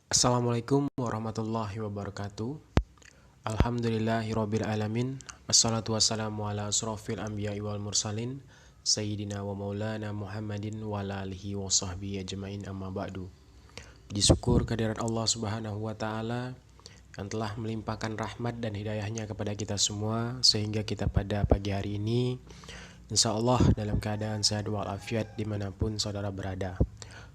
Assalamualaikum warahmatullahi wabarakatuh. Alhamdulillahirabbil alamin. Wassalatu wassalamu ala asrofil anbiya'i wal mursalin Sayyidina wa maulana Muhammadin wa ala alihi wa sahbihi ajma'in amma ba'du. Puji syukur kehadirat Allah subhanahu wa ta'ala yang telah melimpahkan rahmat dan hidayahnya kepada kita semua, sehingga kita pada pagi hari ini insya Allah dalam keadaan sehat walafiat dimanapun saudara berada.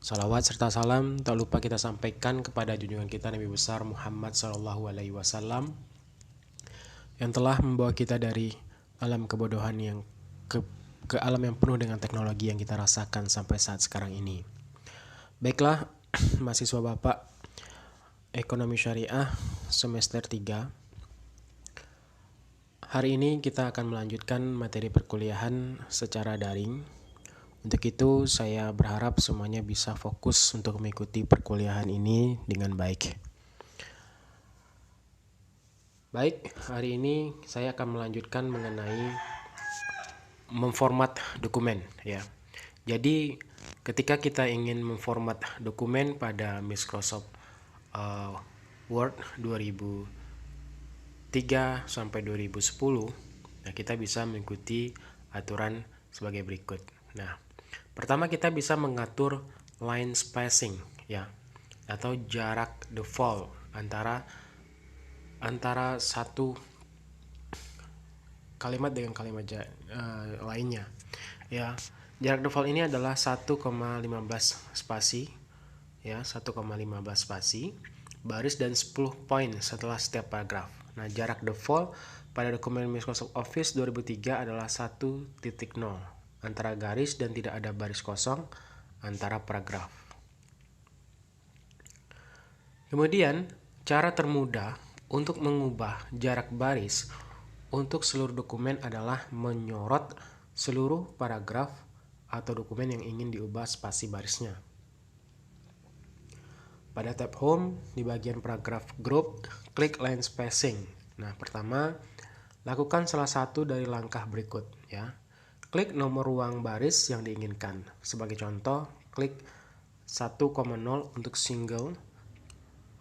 Salawat serta salam tak lupa kita sampaikan kepada junjungan kita Nabi besar Muhammad SAW yang telah membawa kita dari alam kebodohan yang ke alam yang penuh dengan teknologi yang kita rasakan sampai saat sekarang ini. Baiklah, mahasiswa Bapak Ekonomi Syariah semester 3. Hari ini kita akan melanjutkan materi perkuliahan secara daring. Untuk itu saya berharap semuanya bisa fokus untuk mengikuti perkuliahan ini dengan baik. Baik, hari ini saya akan melanjutkan mengenai memformat dokumen ya. Jadi ketika kita ingin memformat dokumen pada Microsoft Word 2003 sampai 2010, nah kita bisa mengikuti aturan sebagai berikut. Nah, pertama kita bisa mengatur line spacing ya, atau jarak default antara satu kalimat dengan kalimat lainnya ya. Jarak default ini adalah 1,15 spasi ya, 1,15 spasi baris dan 10 poin setelah setiap paragraf. Nah, jarak default pada dokumen Microsoft Office 2003 adalah 1.0 antara garis dan tidak ada baris kosong antara paragraf. Kemudian, cara termudah untuk mengubah jarak baris untuk seluruh dokumen adalah menyorot seluruh paragraf atau dokumen yang ingin diubah spasi barisnya. Pada tab Home, di bagian paragraf group, klik line spacing. Nah, pertama, lakukan salah satu dari langkah berikut ya. Klik nomor ruang baris yang diinginkan. Sebagai contoh, klik 1,0 untuk single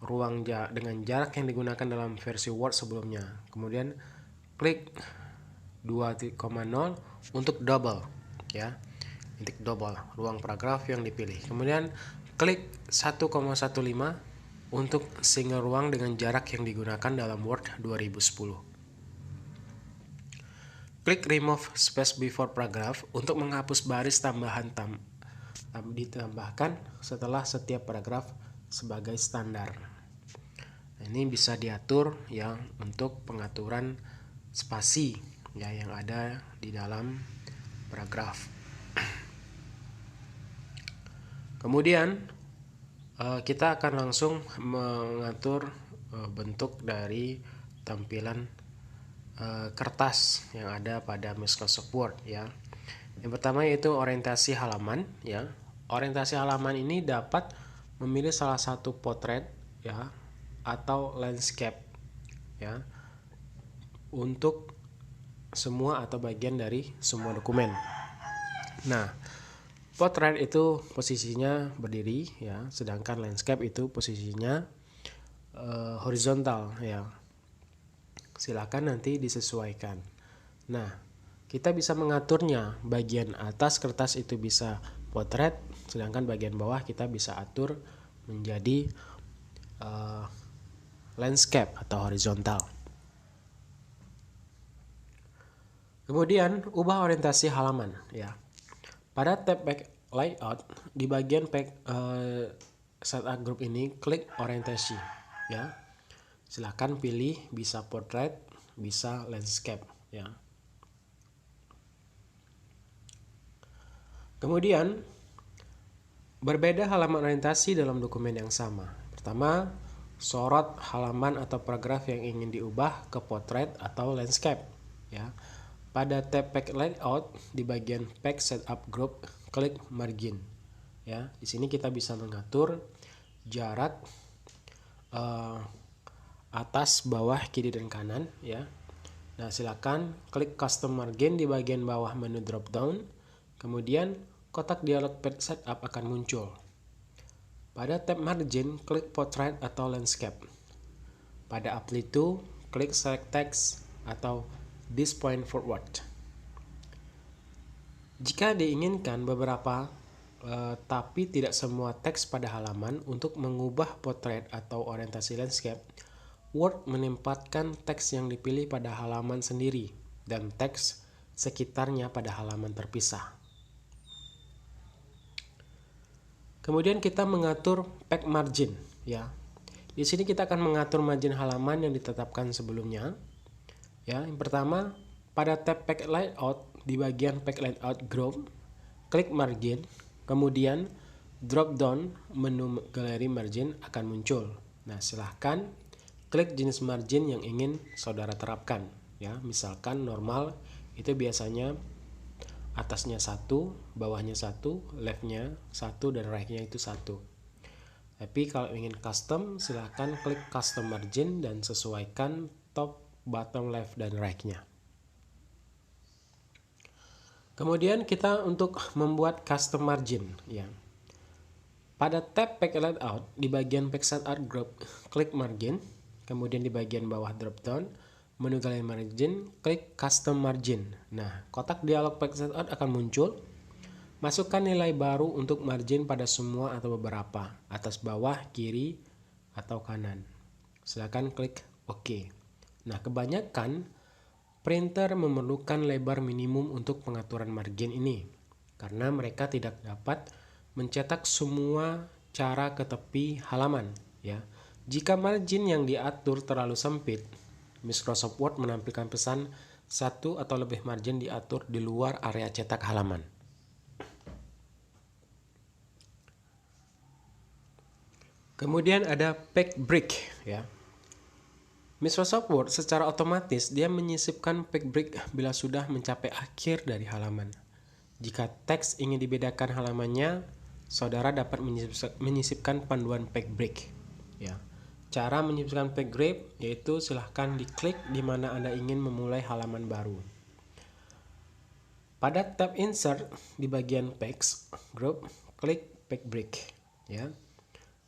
ruang dengan jarak yang digunakan dalam versi Word sebelumnya. Kemudian klik 2,0 untuk double ya. Titik double ruang paragraf yang dipilih. Kemudian klik 1,15 untuk single ruang dengan jarak yang digunakan dalam Word 2010. Klik remove space before paragraph untuk menghapus baris tambahan ditambahkan setelah setiap paragraf sebagai standar. Nah, ini bisa diatur ya untuk pengaturan spasi ya yang ada di dalam paragraf. Kemudian kita akan langsung mengatur bentuk dari tampilan kertas yang ada pada Microsoft Word ya. Yang pertama yaitu orientasi halaman ya. Orientasi halaman ini dapat memilih salah satu potret ya atau landscape ya untuk semua atau bagian dari semua dokumen. Nah, potret itu posisinya berdiri ya, sedangkan landscape itu posisinya horizontal ya. Silakan nanti disesuaikan. Nah, kita bisa mengaturnya. Bagian atas kertas itu bisa potret, sedangkan bagian bawah kita bisa atur menjadi landscape atau horizontal. Kemudian ubah orientasi halaman ya. Pada tab back layout di bagian setup group ini klik orientasi ya. Silakan pilih bisa portrait, bisa landscape ya. Kemudian berbeda halaman orientasi dalam dokumen yang sama. Pertama, sorot halaman atau paragraf yang ingin diubah ke portrait atau landscape ya. Pada tab Page Layout di bagian Page Setup Group, klik Margin. Ya, di sini kita bisa mengatur jarak atas, bawah, kiri dan kanan. Ya. Nah, silakan klik Custom Margin di bagian bawah menu drop down. Kemudian kotak dialog Page Setup akan muncul. Pada tab margin, klik portrait atau landscape. Pada amplitude, klik select text atau this point forward. Jika diinginkan beberapa tapi tidak semua teks pada halaman, untuk mengubah portrait atau orientasi landscape, Word menempatkan teks yang dipilih pada halaman sendiri dan teks sekitarnya pada halaman terpisah. Kemudian kita mengatur page margin, ya. Di sini kita akan mengatur margin halaman yang ditetapkan sebelumnya. Ya, yang pertama pada tab page layout di bagian page layout group, klik margin. Kemudian drop down menu galeri margin akan muncul. Nah, silahkan klik jenis margin yang ingin saudara terapkan. Ya, misalkan normal itu biasanya atasnya 1, bawahnya 1, leftnya 1, dan rightnya itu 1. Tapi kalau ingin custom, silahkan klik custom margin dan sesuaikan top, bottom, left, dan rightnya. Kemudian kita untuk membuat custom margin, ya. Pada tab page layout di bagian page layout group, klik margin. Kemudian di bagian bawah drop down menu galeri margin, klik custom margin. Nah, kotak dialog page layout akan muncul. Masukkan nilai baru untuk margin pada semua atau beberapa, atas, bawah, kiri, atau kanan. Silakan klik OK. Nah, kebanyakan printer memerlukan lebar minimum untuk pengaturan margin ini, karena mereka tidak dapat mencetak semua cara ke tepi halaman. Ya, jika margin yang diatur terlalu sempit, Microsoft Word menampilkan pesan 1 atau lebih margin diatur di luar area cetak halaman. Kemudian ada page break, ya. Microsoft Word secara otomatis dia menyisipkan page break bila sudah mencapai akhir dari halaman. Jika teks ingin dibedakan halamannya, saudara dapat menyisipkan panduan page break. Ya. Cara menyisipkan page break yaitu silahkan diklik di mana Anda ingin memulai halaman baru. Pada tab insert di bagian page group, klik page break. Ya.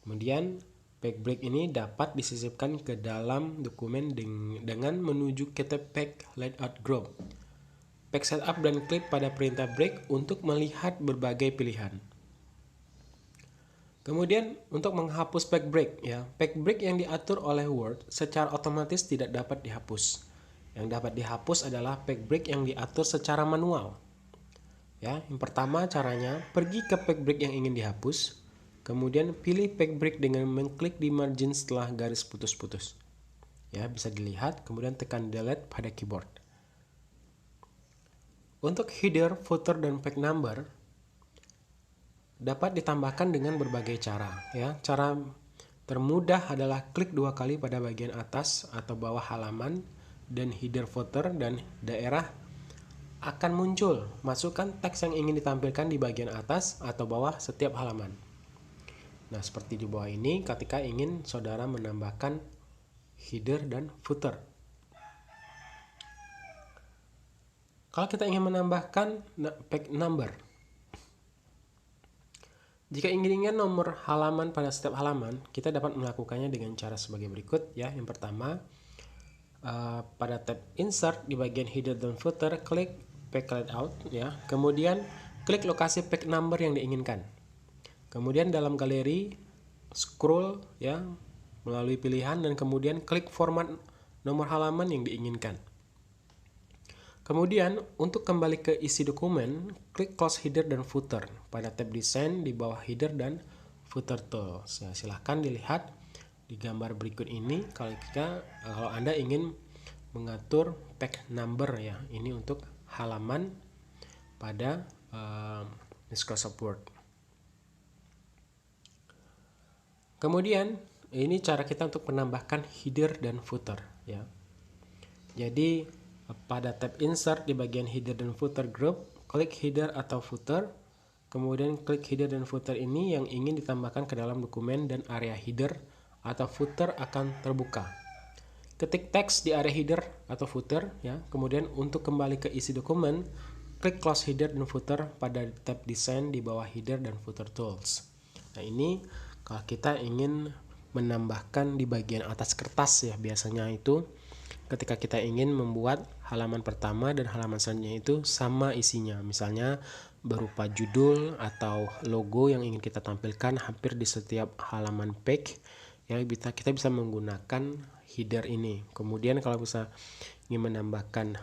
Kemudian page break ini dapat disisipkan ke dalam dokumen dengan menuju ke tab page layout group. Page setup dan klik pada perintah break untuk melihat berbagai pilihan. Kemudian untuk menghapus page break, ya, page break yang diatur oleh Word secara otomatis tidak dapat dihapus. Yang dapat dihapus adalah page break yang diatur secara manual. Ya, yang pertama caranya pergi ke page break yang ingin dihapus. Kemudian pilih page break dengan mengklik di margin setelah garis putus-putus. Ya, bisa dilihat, kemudian tekan delete pada keyboard. Untuk header, footer, dan page number dapat ditambahkan dengan berbagai cara. Ya, cara termudah adalah klik 2 kali pada bagian atas atau bawah halaman dan header, footer, dan daerah akan muncul. Masukkan teks yang ingin ditampilkan di bagian atas atau bawah setiap halaman. Nah, seperti di bawah ini ketika ingin saudara menambahkan header dan footer. Kalau kita ingin menambahkan page number, jika ingin nomor halaman pada setiap halaman, kita dapat melakukannya dengan cara sebagai berikut. Ya, yang pertama pada tab insert di bagian header dan footer, klik page layout. Ya, kemudian klik lokasi page number yang diinginkan. Kemudian dalam galeri scroll, ya, melalui pilihan dan kemudian klik format nomor halaman yang diinginkan. Kemudian untuk kembali ke isi dokumen, klik close header dan footer pada tab desain di bawah header dan footer tools. Ya, silahkan dilihat di gambar berikut ini kalau Anda ingin mengatur page number, ya. Ini untuk halaman pada Microsoft Word. Kemudian ini cara kita untuk menambahkan header dan footer, ya. Jadi pada tab insert di bagian header dan footer group, klik header atau footer, kemudian klik header dan footer ini yang ingin ditambahkan ke dalam dokumen dan area header atau footer akan terbuka. Ketik teks di area header atau footer, ya. Kemudian untuk kembali ke isi dokumen, klik close header dan footer pada tab desain di bawah header dan footer tools. Nah, ini Kalau kita ingin menambahkan di bagian atas kertas ya, biasanya itu ketika kita ingin membuat halaman pertama dan halaman selanjutnya itu sama isinya, misalnya berupa judul atau logo yang ingin kita tampilkan hampir di setiap halaman page ya, kita bisa menggunakan header ini. Kemudian kalau bisa ingin menambahkan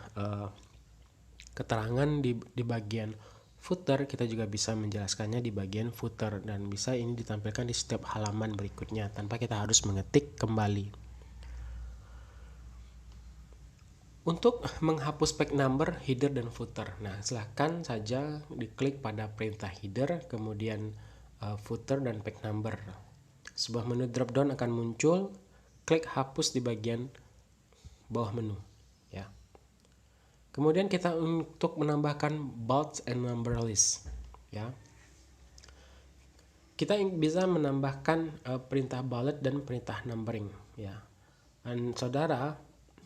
keterangan di bagian footer, kita juga bisa menjelaskannya di bagian footer, dan bisa ini ditampilkan di setiap halaman berikutnya tanpa kita harus mengetik kembali. Untuk menghapus page number, header, dan footer, nah silahkan saja diklik pada perintah header, kemudian footer dan page number. Sebuah menu drop down akan muncul, klik hapus di bagian bawah menu ya. Kemudian kita untuk menambahkan bold and number list ya. Kita bisa menambahkan perintah bullet dan perintah numbering ya. Dan saudara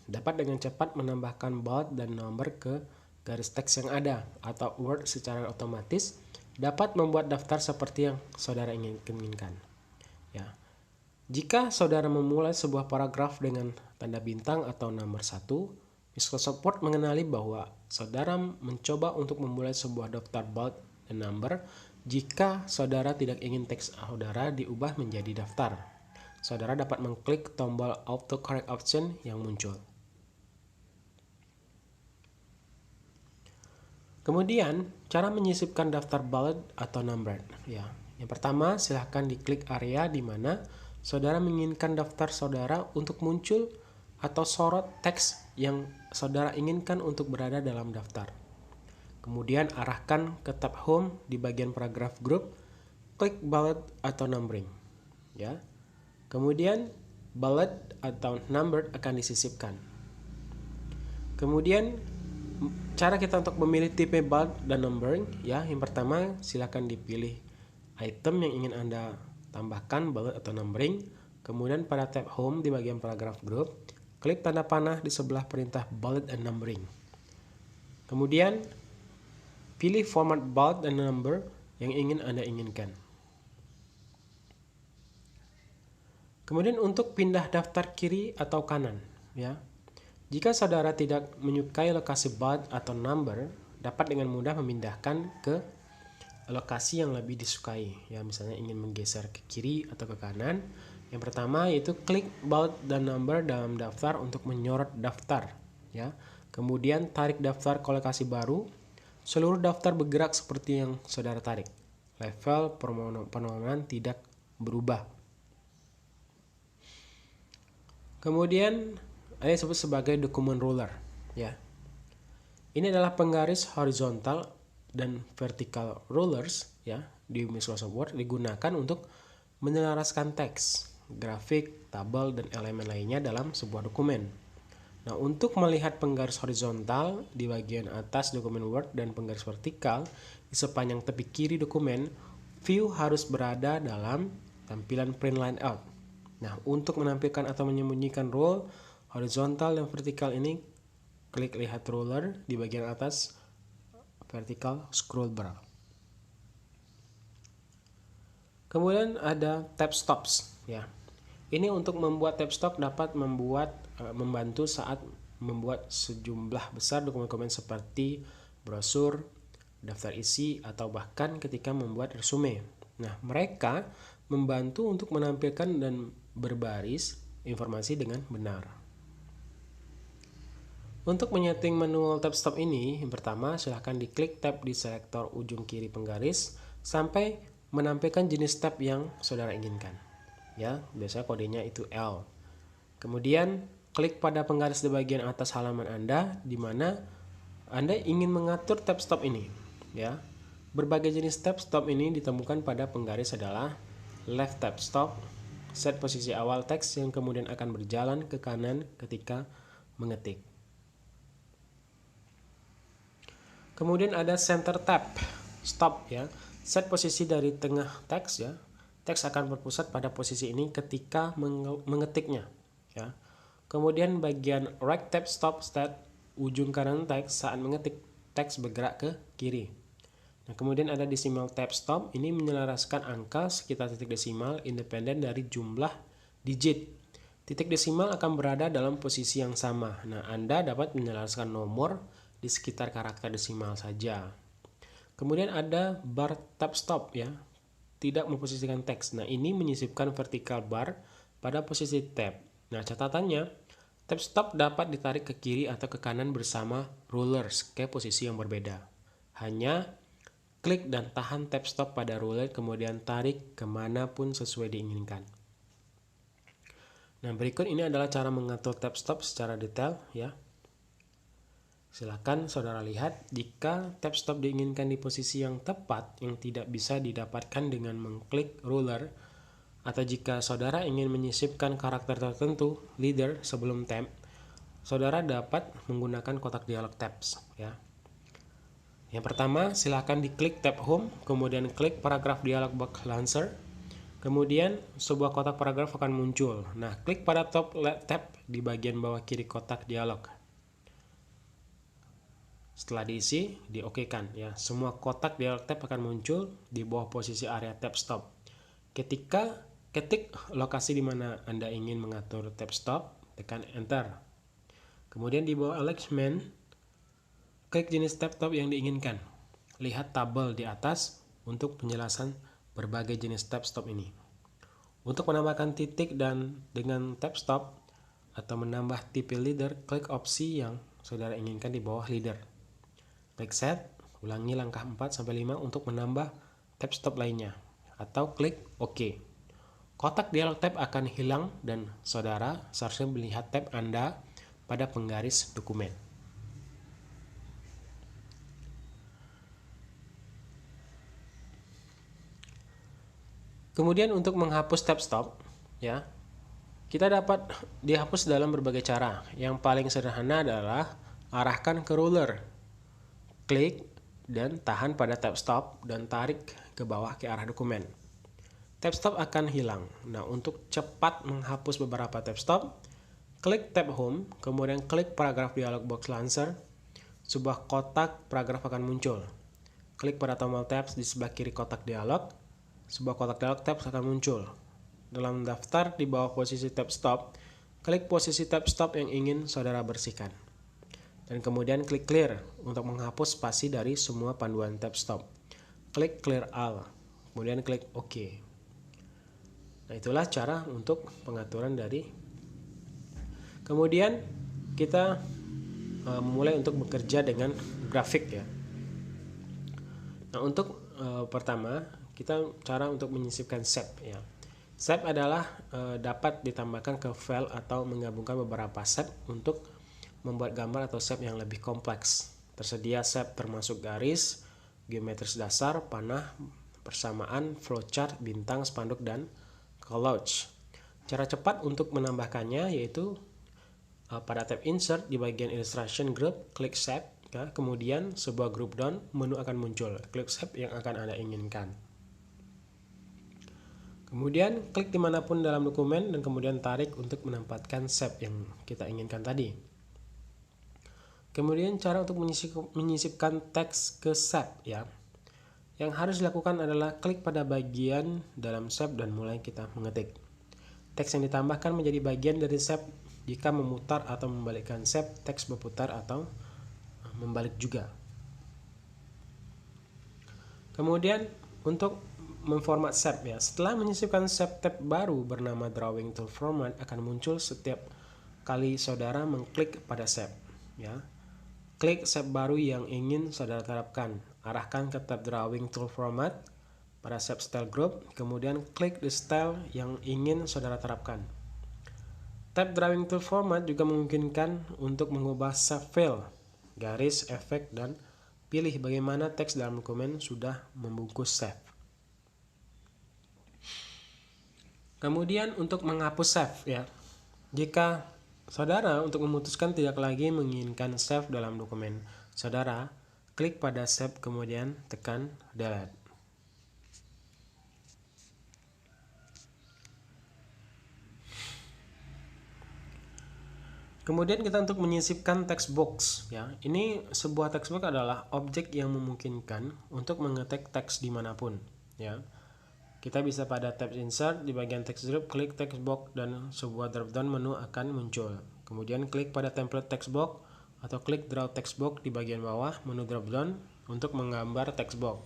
dapat dengan cepat menambahkan bold dan number ke garis teks yang ada, atau Word secara otomatis dapat membuat daftar seperti yang saudara inginkan ya. Jika saudara memulai sebuah paragraf dengan tanda bintang atau nomor 1, Microsoft Word mengenali bahwa saudara mencoba untuk memulai sebuah daftar bold dan number. Jika saudara tidak ingin teks saudara diubah menjadi daftar, saudara dapat mengklik tombol autocorrect option yang muncul. Kemudian, cara menyisipkan daftar bullet atau numbered ya. Yang pertama, silahkan diklik area di mana saudara menginginkan daftar saudara untuk muncul atau sorot teks yang saudara inginkan untuk berada dalam daftar. Kemudian arahkan ke tab home di bagian paragraph group, klik bullet atau numbering ya. Kemudian bullet atau numbered akan disisipkan. Kemudian cara kita untuk memilih tipe bullet dan numbering ya, yang pertama silakan dipilih item yang ingin Anda tambahkan, bullet atau numbering. Kemudian pada tab home di bagian paragraph group, klik tanda panah di sebelah perintah bullet and numbering. Kemudian pilih format bullet dan number yang ingin Anda inginkan. Kemudian untuk pindah daftar kiri atau kanan ya. Jika saudara tidak menyukai lokasi bullet atau number, dapat dengan mudah memindahkan ke lokasi yang lebih disukai ya, misalnya ingin menggeser ke kiri atau ke kanan. Yang pertama yaitu klik bullet dan number dalam daftar untuk menyorot daftar ya. Kemudian tarik daftar ke lokasi baru. Seluruh daftar bergerak seperti yang saudara tarik. Level penomoran tidak berubah. Kemudian ada yang disebut sebagai dokumen ruler ya. Ini adalah penggaris horizontal dan vertical rulers ya di Microsoft Word, digunakan untuk menyelaraskan teks, grafik, tabel, dan elemen lainnya dalam sebuah dokumen. Nah, untuk melihat penggaris horizontal di bagian atas dokumen Word dan penggaris vertikal di sepanjang tepi kiri dokumen, view harus berada dalam tampilan print layout. Nah, untuk menampilkan atau menyembunyikan rule horizontal dan vertikal ini, klik lihat ruler di bagian atas vertikal scroll bar. Kemudian ada tab stops ya. Ini untuk membuat tab stop dapat membantu saat membuat sejumlah besar dokumen-dokumen seperti brosur, daftar isi, atau bahkan ketika membuat resume. Nah, mereka membantu untuk menampilkan dan berbaris informasi dengan benar. Untuk menyeting manual tab stop ini, yang pertama silahkan diklik tab di selektor ujung kiri penggaris sampai menampilkan jenis tab yang saudara inginkan. Ya, biasanya kodenya itu L. Kemudian klik pada penggaris di bagian atas halaman Anda di mana Anda ingin mengatur tab stop ini. Ya, berbagai jenis tab stop ini ditemukan pada penggaris adalah left tab stop, set posisi awal teks yang kemudian akan berjalan ke kanan ketika mengetik. Kemudian ada center tab stop ya, set posisi dari tengah teks ya. Teks akan berpusat pada posisi ini ketika mengetiknya ya. Kemudian bagian right tab stop set ujung kanan teks saat mengetik, teks bergerak ke kiri. Nah, kemudian ada decimal tab stop, ini menyelaraskan angka sekitar titik desimal independen dari jumlah digit. Titik desimal akan berada dalam posisi yang sama. Nah, Anda dapat menyelaraskan nomor di sekitar karakter desimal saja. Kemudian ada bar tab stop ya, tidak memposisikan teks. Nah, ini menyisipkan vertikal bar pada posisi tab. Nah, catatannya, tab stop dapat ditarik ke kiri atau ke kanan bersama rulers ke posisi yang berbeda. Hanya klik dan tahan tab stop pada ruler, kemudian tarik kemanapun sesuai diinginkan. Nah, berikut ini adalah cara mengatur tab stop secara detail ya. Silakan saudara lihat, jika tab stop diinginkan di posisi yang tepat yang tidak bisa didapatkan dengan mengklik ruler, atau jika saudara ingin menyisipkan karakter tertentu leader sebelum tab, saudara dapat menggunakan kotak dialog tabs ya. Yang pertama, silakan diklik tab home, kemudian klik paragraf dialog box launcher. Kemudian sebuah kotak paragraf akan muncul. Nah, klik pada top tab di bagian bawah kiri kotak dialog. Setelah diisi, di-okekan ya. Semua kotak dialog tab akan muncul di bawah posisi area tab stop. Ketika ketik lokasi di mana Anda ingin mengatur tab stop, tekan enter. Kemudian di bawah alignment, klik jenis tab stop yang diinginkan. Lihat tabel di atas untuk penjelasan berbagai jenis tab stop ini. Untuk menambahkan titik dan dengan tab stop atau menambah tipe leader, klik opsi yang saudara inginkan di bawah leader. Klik set, ulangi langkah 4-5 untuk menambah tab stop lainnya, atau klik OK. Kotak dialog tab akan hilang dan saudara seharusnya melihat tab Anda pada penggaris dokumen. Kemudian untuk menghapus tab stop ya, kita dapat dihapus dalam berbagai cara. Yang paling sederhana adalah arahkan ke ruler, klik dan tahan pada tab stop dan tarik ke bawah ke arah dokumen. Tab stop akan hilang. Nah, untuk cepat menghapus beberapa tab stop, klik tab home, kemudian klik paragraf dialog box launcher. Sebuah kotak paragraf akan muncul. Klik pada tombol tabs di sebelah kiri kotak dialog. Sebuah kotak dialog tabs akan muncul. Dalam daftar di bawah posisi tab stop, klik posisi tab stop yang ingin saudara bersihkan. Dan kemudian klik clear untuk menghapus spasi dari semua panduan tab stop. Klik clear all, kemudian klik OK. Nah, itulah cara untuk pengaturan dari. Kemudian kita memulai untuk bekerja dengan grafik ya. Nah, untuk pertama kita cara untuk menyisipkan shape ya. Shape adalah dapat ditambahkan ke file atau menggabungkan beberapa shape untuk membuat gambar atau shape yang lebih kompleks. Tersedia shape termasuk garis, geometris dasar, panah, persamaan, flowchart, bintang, spanduk, dan collage. Cara cepat untuk menambahkannya yaitu pada tab insert di bagian illustration group, klik shape. Ya, kemudian sebuah group down menu akan muncul. Klik shape yang akan Anda inginkan. Kemudian klik dimanapun dalam dokumen dan kemudian tarik untuk menempatkan shape yang kita inginkan tadi. Kemudian cara untuk menyisipkan teks ke shape ya. Yang harus dilakukan adalah klik pada bagian dalam shape dan mulai kita mengetik. Teks yang ditambahkan menjadi bagian dari shape. Jika memutar atau membalikkan shape, teks berputar atau membalik juga. Kemudian untuk memformat shape ya. Setelah menyisipkan shape, tab baru bernama Drawing Tool Format akan muncul setiap kali saudara mengklik pada shape ya. Klik shape baru yang ingin saudara terapkan. Arahkan ke tab Drawing Tool Format pada shape style group, kemudian klik the style yang ingin saudara terapkan. Tab Drawing Tool Format juga memungkinkan untuk mengubah shape fill, garis, efek, dan pilih bagaimana teks dalam dokumen sudah membungkus shape. Kemudian untuk menghapus shape ya. Jika saudara untuk memutuskan tidak lagi menginginkan shape dalam dokumen saudara, klik pada shape kemudian tekan delete. Kemudian kita untuk menyisipkan text box ya. Ini sebuah text box adalah objek yang memungkinkan untuk mengetik teks dimanapun ya. Kita bisa pada tab insert di bagian text group, klik text box dan sebuah drop down menu akan muncul. Kemudian klik pada template text box atau klik draw text box di bagian bawah menu drop down untuk menggambar text box.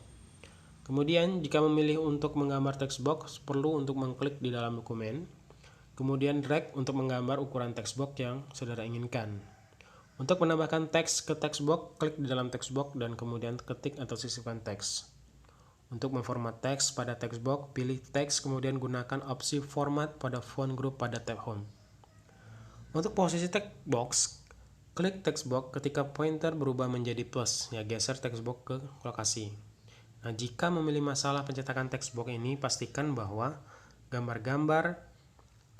Kemudian jika memilih untuk menggambar text box, perlu untuk mengklik di dalam dokumen. Kemudian drag untuk menggambar ukuran text box yang saudara inginkan. Untuk menambahkan teks ke text box, klik di dalam text box dan kemudian ketik atau sisipkan teks. Untuk memformat teks pada text box, pilih teks kemudian gunakan opsi format pada font group pada tab home. Untuk posisi text box, klik text box ketika pointer berubah menjadi plus, ya geser text box ke lokasi. Nah, jika memilih masalah pencetakan text box ini, pastikan bahwa gambar-gambar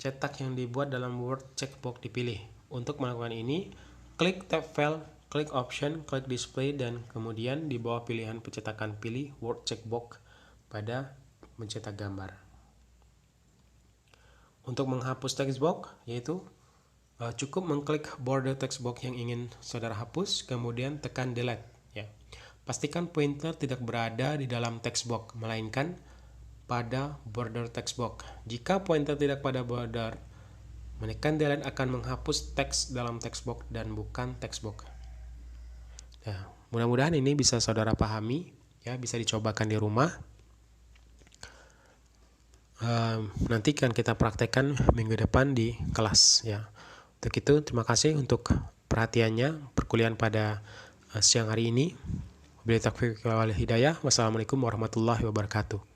cetak yang dibuat dalam Word checkbox dipilih. Untuk melakukan ini, klik tab File, klik Option, klik Display, dan kemudian di bawah pilihan pencetakan pilih Word checkbox pada mencetak gambar. Untuk menghapus text box, yaitu cukup mengklik border text box yang ingin saudara hapus, kemudian tekan Delete. Ya. Pastikan pointer tidak berada di dalam text box, melainkan pada border text box. Jika pointer tidak pada border, menekan Delete akan menghapus teks dalam text box dan bukan text box. Nah, mudah-mudahan ini bisa saudara pahami, ya, bisa dicobakan di rumah. Nanti kan kita praktekkan minggu depan di kelas, ya. Untuk itu, terima kasih untuk perhatiannya perkuliahan pada siang hari ini. Wabillahi taufiq wal hidayah. Wassalamualaikum warahmatullahi wabarakatuh.